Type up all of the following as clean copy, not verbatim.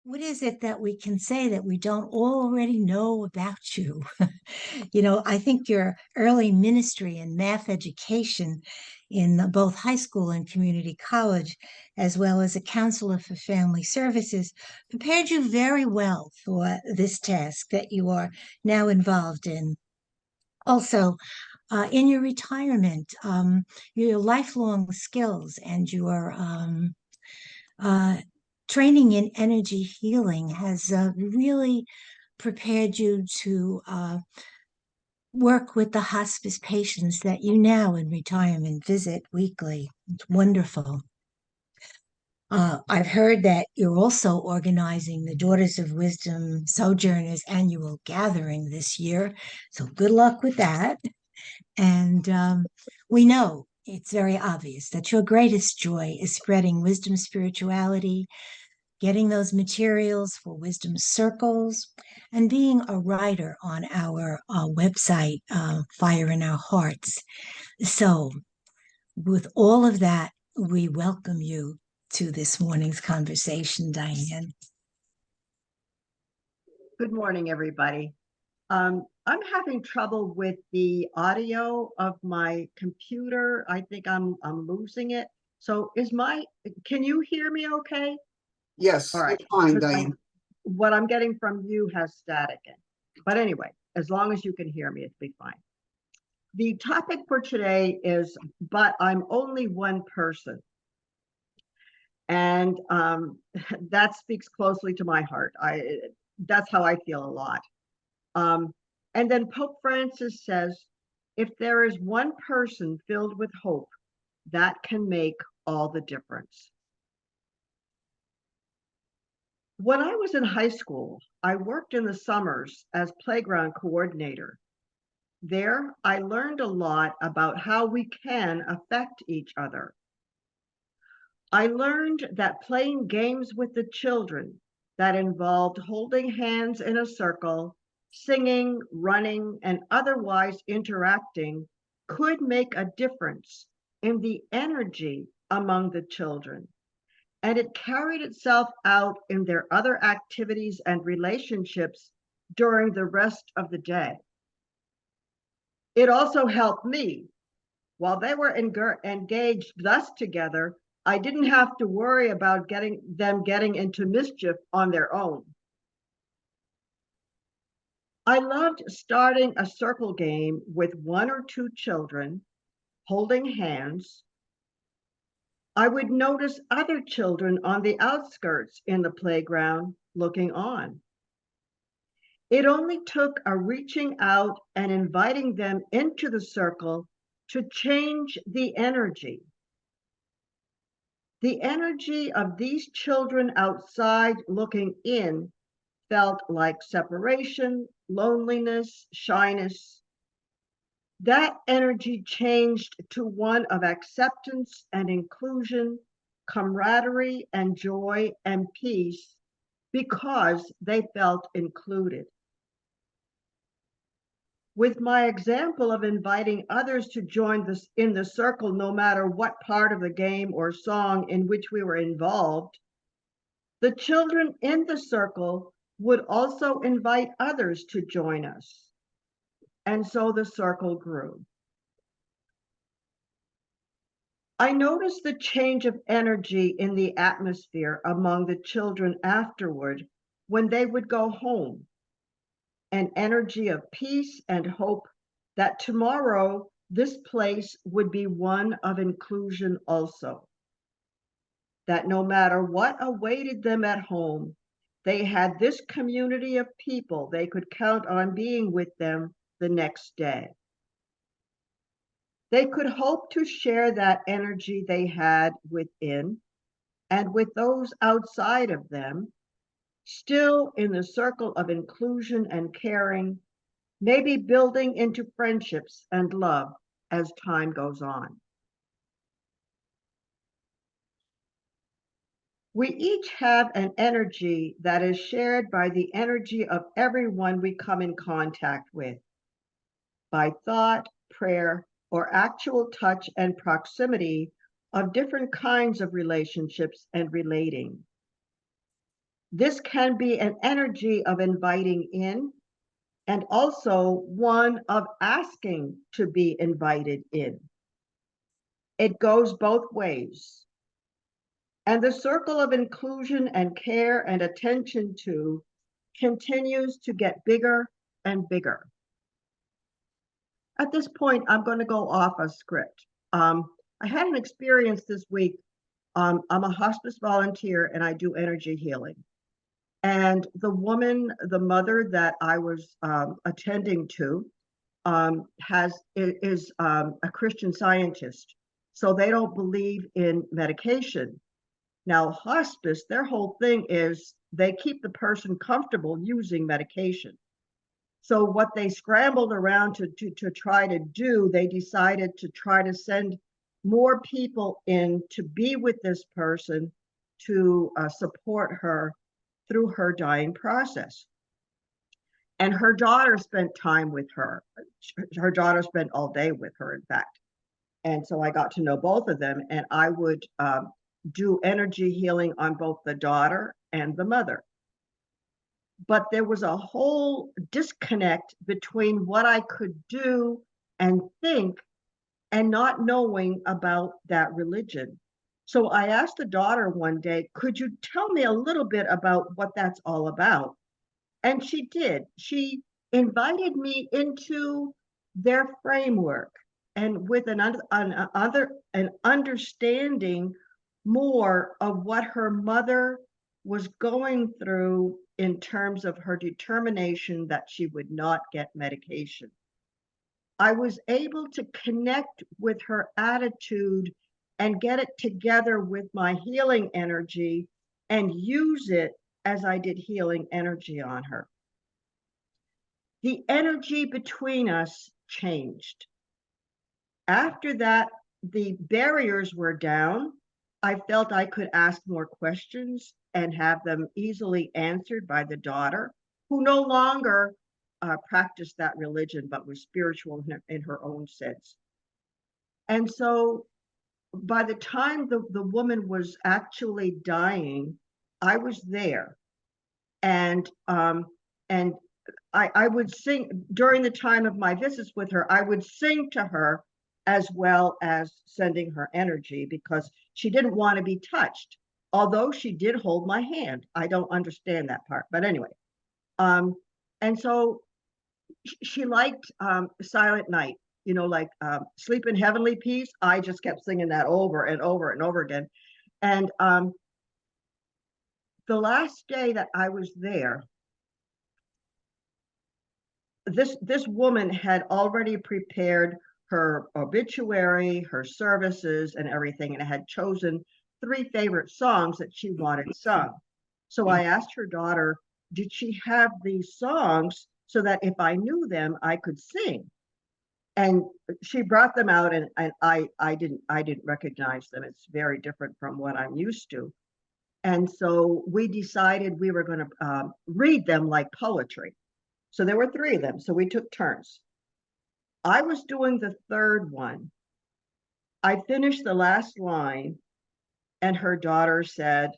What is it that we can say that we don't already know about you? I think your early ministry and math education in both high school and community college, as well as a counselor for family services, prepared you very well for this task that you are now involved in. Also, in your retirement, your lifelong skills and your uh, training in energy healing has really prepared you to work with the hospice patients that you now in retirement visit weekly. It's wonderful. I've heard that you're also organizing the Daughters of Wisdom Sojourners annual gathering this year. So good luck with that. And we know it's very obvious that your greatest joy is spreading wisdom, spirituality, getting those materials for wisdom circles, and being a writer on our website, Fire in Our Hearts. So, with all of that, we welcome you to this morning's conversation, Diane. Good morning, everybody. I'm having trouble with the audio of my computer. I think I'm losing it. So can you hear me okay? Yes, All right. you're fine, Diane. What I'm getting from you has static in. But anyway, as long as you can hear me, it'll be fine. The topic for today is, but I'm only one person. And that speaks closely to my heart. That's how I feel a lot. And then Pope Francis says, if there is one person filled with hope, that can make all the difference. When I was in high school, I worked in the summers as playground coordinator. There, I learned a lot about how we can affect each other. I learned that playing games with the children that involved holding hands in a circle, singing, running, and otherwise interacting could make a difference in the energy among the children. And it carried itself out in their other activities and relationships during the rest of the day. It also helped me. While they were engaged thus together, I didn't have to worry about getting into mischief on their own. I loved starting a circle game with one or two children holding hands. I would notice other children on the outskirts in the playground looking on. It only took a reaching out and inviting them into the circle to change the energy. The energy of these children outside looking in felt like separation, loneliness, shyness. That energy changed to one of acceptance and inclusion, camaraderie and joy and peace because they felt included. With my example of inviting others to join in the circle, no matter what part of the game or song in which we were involved, the children in the circle would also invite others to join us. And so the circle grew. I noticed the change of energy in the atmosphere among the children afterward when they would go home. An energy of peace and hope that tomorrow this place would be one of inclusion also. That no matter what awaited them at home, they had this community of people they could count on being with them the next day. They could hope to share that energy they had within and with those outside of them, still in the circle of inclusion and caring, maybe building into friendships and love as time goes on. We each have an energy that is shared by the energy of everyone we come in contact with, by thought, prayer, or actual touch and proximity of different kinds of relationships and relating. This can be an energy of inviting in and also one of asking to be invited in. It goes both ways. And the circle of inclusion and care and attention to continues to get bigger and bigger. At this point, I'm going to go off a script. I had an experience this week. I'm a hospice volunteer and I do energy healing. And the woman, the mother that I was attending to, is a Christian Scientist. So they don't believe in medication. Now, hospice, their whole thing is they keep the person comfortable using medication. So what they scrambled around to try to do, they decided to try to send more people in to be with this person to support her through her dying process. And her daughter spent time with her. Her daughter spent all day with her, in fact. And so I got to know both of them, and I would do energy healing on both the daughter and the mother. But there was a whole disconnect between what I could do and think and not knowing about that religion. So I asked the daughter one day, could you tell me a little bit about what that's all about? And she did. She invited me into their framework and with an understanding more of what her mother was going through in terms of her determination that she would not get medication. I was able to connect with her attitude and get it together with my healing energy and use it as I did healing energy on her. The energy between us changed. After that, the barriers were down. I felt I could ask more questions and have them easily answered by the daughter, who no longer practiced that religion, but was spiritual in her own sense. And so by the time the woman was actually dying, I was there. And I would sing during the time of my visits with her, I would sing to her as well as sending her energy because she didn't want to be touched, although she did hold my hand. I don't understand that part, but anyway. And so she liked Silent Night, like Sleep in Heavenly Peace. I just kept singing that over and over and over again. And the last day that I was there, this woman had already prepared her obituary, her services, and everything, and had chosen 3 favorite songs that she wanted sung. So I asked her daughter, did she have these songs so that if I knew them, I could sing? And she brought them out, and I didn't recognize them. It's very different from what I'm used to. And so we decided we were going to read them like poetry. So there were 3 of them. So we took turns. I was doing the 3rd one. I finished the last line, and her daughter said,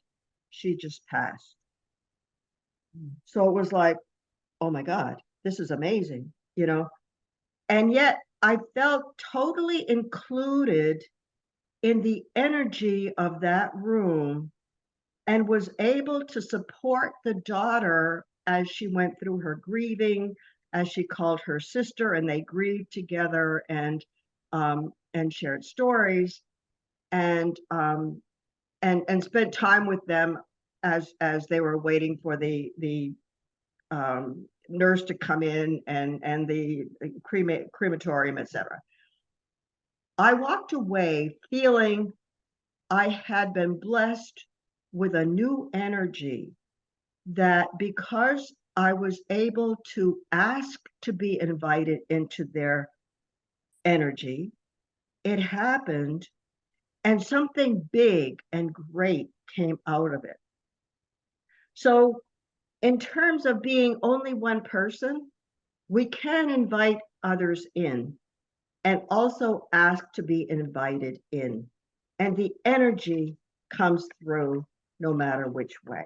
she just passed. So it was like, oh my God, this is amazing, And yet I felt totally included in the energy of that room and was able to support the daughter as she went through her grieving, as she called her sister, and they grieved together and shared stories and spent time with them as they were waiting for the nurse to come in and the crematorium, etc. I walked away feeling I had been blessed with a new energy that because I was able to ask to be invited into their energy, it happened, and something big and great came out of it. So in terms of being only one person, we can invite others in and also ask to be invited in. And the energy comes through no matter which way.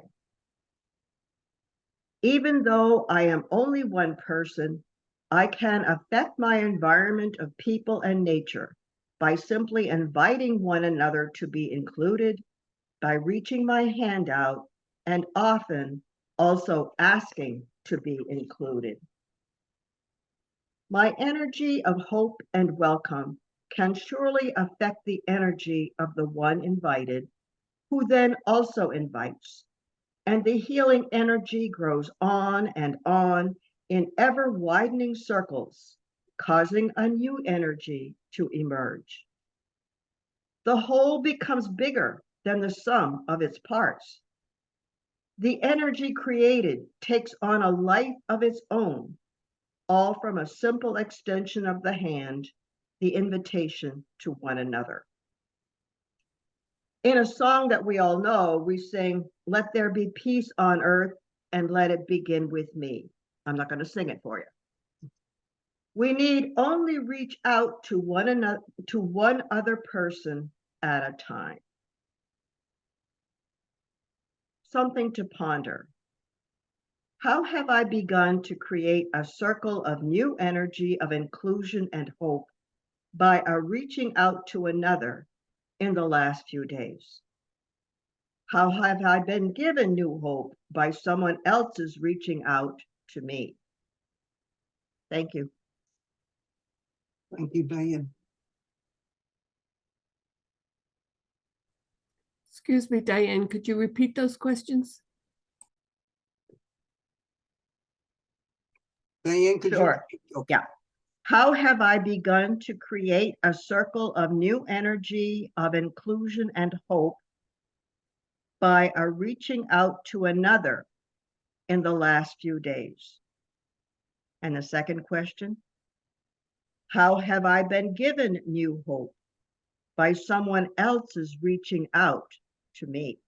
Even though I am only one person, I can affect my environment of people and nature by simply inviting one another to be included, by reaching my hand out, and often also asking to be included. My energy of hope and welcome can surely affect the energy of the one invited, who then also invites. And the healing energy grows on and on in ever widening circles, causing a new energy to emerge. The whole becomes bigger than the sum of its parts. The energy created takes on a life of its own, all from a simple extension of the hand, the invitation to one another. In a song that we all know, we sing, "Let there be peace on earth and let it begin with me." I'm not going to sing it for you. We need only reach out to one other person at a time. Something to ponder. How have I begun to create a circle of new energy of inclusion and hope by a reaching out to another in the last few days? How have I been given new hope by someone else's reaching out to me? Thank you. Thank you, Diane. Excuse me, Diane, could you repeat those questions? Diane, could Sure. you? Okay. Yeah. How have I begun to create a circle of new energy, of inclusion and hope by a reaching out to another in the last few days? And the second question, how have I been given new hope by someone else's reaching out to me?